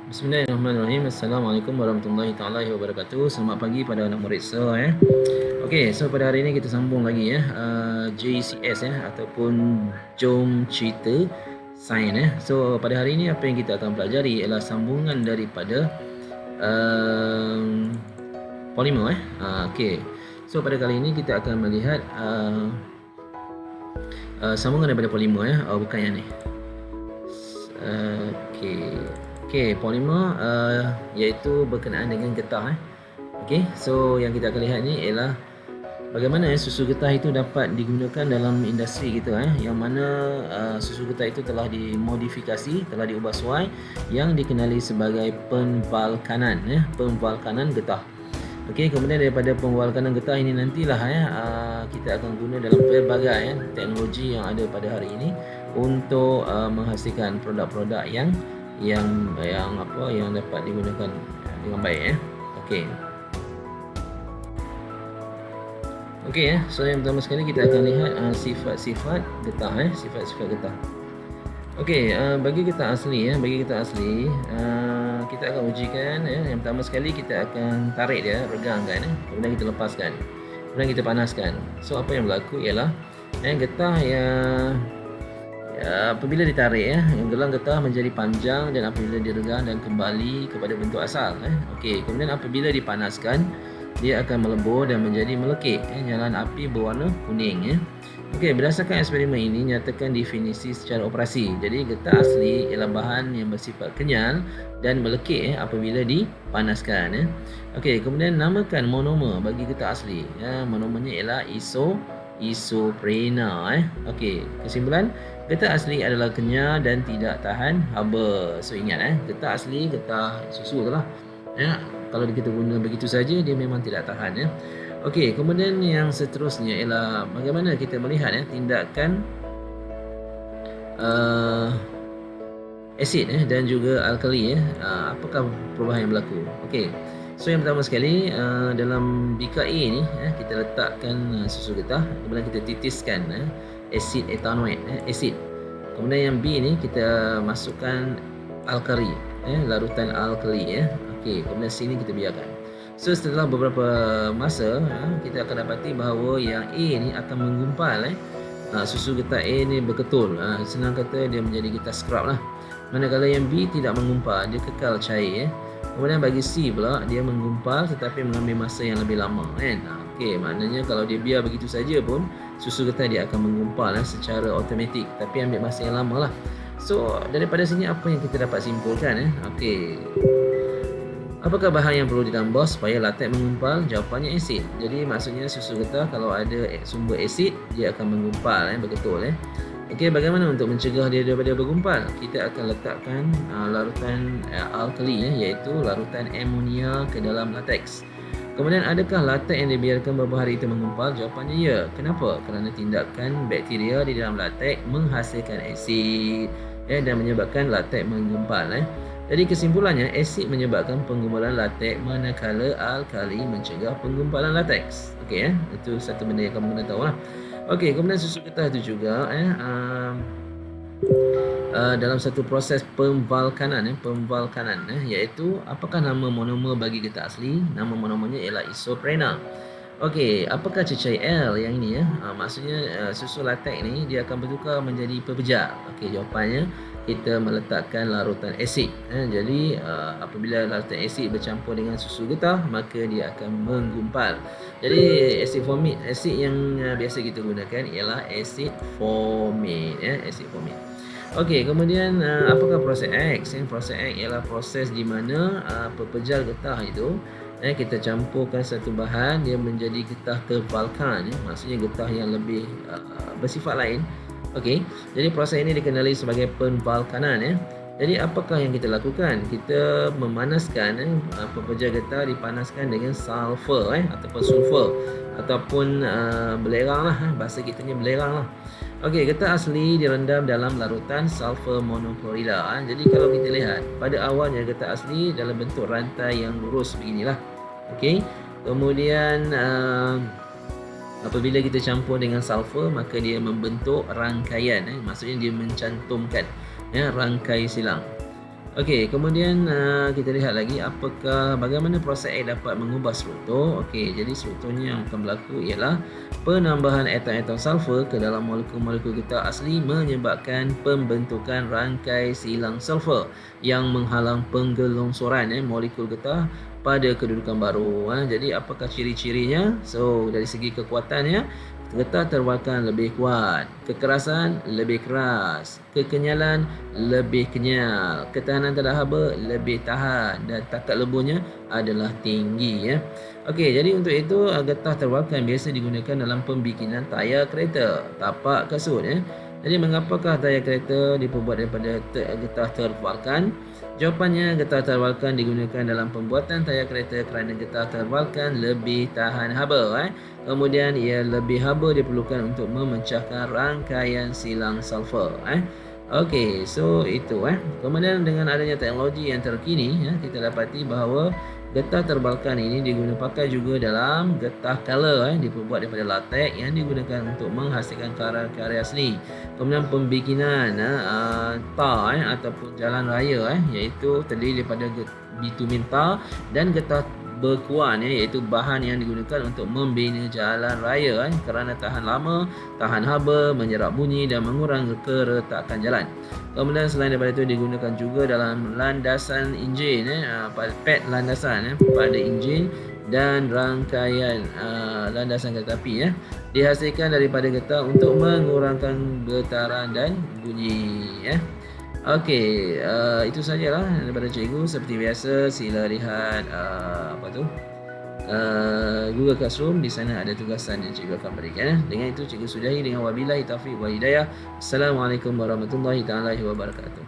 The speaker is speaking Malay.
Bismillahirrahmanirrahim. Assalamualaikum warahmatullahi taala wabarakatuh. Selamat pagi pada anak murid Okey, so pada hari ini kita sambung lagi JCS ataupun Jom Cerita Sains So pada hari ini apa yang kita akan pelajari ialah sambungan daripada polimer Okey. So pada kali ini kita akan melihat sambungan daripada polimer bukan yang ni. Okey, polimer iaitu berkenaan dengan getah Okey, so yang kita akan lihat ni ialah bagaimana susu getah itu dapat digunakan dalam industri kita yang mana susu getah itu telah dimodifikasi, telah diubah suai yang dikenali sebagai pembalkanan pembalkanan getah. Okey, kemudian daripada pembalkanan getah ini nantilah kita akan guna dalam pelbagai teknologi yang ada pada hari ini untuk menghasilkan produk-produk yang dapat digunakan dengan baik Okey. Okey so yang pertama sekali kita akan lihat sifat-sifat getah sifat-sifat getah. Okey, bagi getah asli kita akan ujikan yang pertama sekali kita akan tarik dia, regangkan kemudian kita lepaskan. Kemudian kita panaskan. So apa yang berlaku ialah getah yang apabila ditarik gelang getah menjadi panjang dan apabila diregang dan kembali kepada bentuk asal Okey, kemudian apabila dipanaskan dia akan melebur dan menjadi melekit nyalahan api berwarna kuning Okey, berdasarkan eksperimen ini nyatakan definisi secara operasi. Jadi getah asli ialah bahan yang bersifat kenyal dan melekit apabila dipanaskan Okey, kemudian namakan monomer bagi getah asli. Monomernya ialah isoprena Okey, kesimpulan getah asli adalah kenyal dan tidak tahan haba. So ingat getah asli, getah susu tu lah kalau kita guna begitu saja dia memang tidak tahan Okey, kemudian yang seterusnya ialah bagaimana kita melihat tindakan asid dan juga alkali apakah perubahan yang berlaku. Okey. So yang pertama sekali dalam bika A ni kita letakkan susu getah, kemudian kita titiskan asid etanoid asid. Kemudian yang B ni kita masukkan alkali larutan alkali Okey, kemudian sini kita biarkan. So setelah beberapa masa kita akan dapati bahawa yang A ni akan menggumpal susu getah A ni berketul. Senang kata dia menjadi getah scrub lah. Manakala yang B tidak menggumpal, dia kekal cair Kemudian bagi C pula dia menggumpal tetapi mengambil masa yang lebih lama Okey, maknanya kalau dia biar begitu saja pun susu getah dia akan menggumpal secara automatik tapi ambil masa yang lama lah. So daripada sini apa yang kita dapat simpulkan Okey. Apakah bahan yang perlu ditambah supaya latek menggumpal? Jawapannya asid. Jadi maksudnya susu getah kalau ada sumber asid dia akan menggumpal betul Okey, bagaimana untuk mencegah dia daripada bergumpal? Kita akan letakkan larutan alkali iaitu larutan amonia ke dalam lateks. Kemudian adakah latek yang dibiarkan beberapa hari itu menggumpal? Jawapannya ya. Kenapa? Kerana tindakan bakteria di dalam latek menghasilkan asid dan menyebabkan latek menggumpal Jadi kesimpulannya asid menyebabkan penggumpalan latek manakala alkali mencegah penggumpalan lateks. Okey itu satu benda yang kamu kena tahu lah. Okey, kemudian susu getah itu juga dalam satu proses pembalkanan iaitu apakah nama monomer bagi getah asli? Nama monomernya ialah isoprena. Okey, apakah cecair L yang ini maksudnya susu latek ni dia akan bertukar menjadi pepejal. Okey, jawapannya kita meletakkan larutan asid jadi apabila larutan asid bercampur dengan susu getah maka dia akan menggumpal. Jadi asid yang biasa kita gunakan ialah asid formate asid formate. Okey, kemudian apakah proses X? Proses X ialah proses di mana pepejal getah itu kita campurkan satu bahan dia menjadi getah terbalkan maksudnya getah yang lebih bersifat lain. Okey, jadi proses ini dikenali sebagai pembalkanan Jadi apakah yang kita lakukan? Kita memanaskan pepejal getah dipanaskan dengan sulfur ataupun sulfur ataupun belerang lah bahasa kitanya belerang lah. Okey, getah asli direndam dalam larutan sulfur monoklorida. Jadi kalau kita lihat pada awalnya getah asli dalam bentuk rantai yang lurus beginilah. Okey. Kemudian apabila kita campur dengan sulfur maka dia membentuk rangkaian maksudnya dia mencantumkan rangkai silang. Okey, kemudian kita lihat lagi bagaimana proses air dapat mengubah struktur. Okey, jadi strukturnya yang akan berlaku ialah penambahan atom-atom sulfur ke dalam molekul-molekul getah asli menyebabkan pembentukan rangkai silang sulfur yang menghalang penggelongsoran molekul getah pada kedudukan baru. Jadi apakah ciri-cirinya? So, dari segi kekuatannya, getah terwalkan lebih kuat, kekerasan lebih keras, kekenyalan lebih kenyal, ketahanan terhadap haba lebih tahan dan takat lebuhnya adalah tinggi ya. Okey, jadi untuk itu getah terwalkan biasa digunakan dalam pembikinan tayar kereta, tapak kasut ya. Jadi mengapakah tayar kereta diperbuat daripada getah terwalkan? Jawapannya, getah terwalkan digunakan dalam pembuatan tayar kereta kerana getah terwalkan lebih tahan haba. Kemudian ia lebih haba diperlukan untuk memecahkan rangkaian silang sulfur. Okey, so itu. Kemudian dengan adanya teknologi yang terkini, kita dapati bahawa getah terbalkan ini pakai juga dalam getah color diperbuat daripada latex yang digunakan untuk menghasilkan karya-karya seni. Kemudian pembikinan tar ataupun jalan raya iaitu terdiri daripada bitumen tar dan getah berkuan iaitu bahan yang digunakan untuk membina jalan raya kerana tahan lama, tahan haba, menyerap bunyi dan mengurangi keretakan jalan. Kemudian selain daripada itu digunakan juga dalam landasan enjin pad landasan pada enjin dan rangkaian landasan kereta api dihasilkan daripada getah untuk mengurangkan getaran dan bunyi. Okey, itu sajalah daripada cikgu. Seperti biasa, sila lihat Google Classroom. Di sana ada tugasan yang cikgu akan berikan. Dengan itu cikgu sudahi dengan wabillahi taufiq wa hidayah. Assalamualaikum warahmatullahi taala wabarakatuh.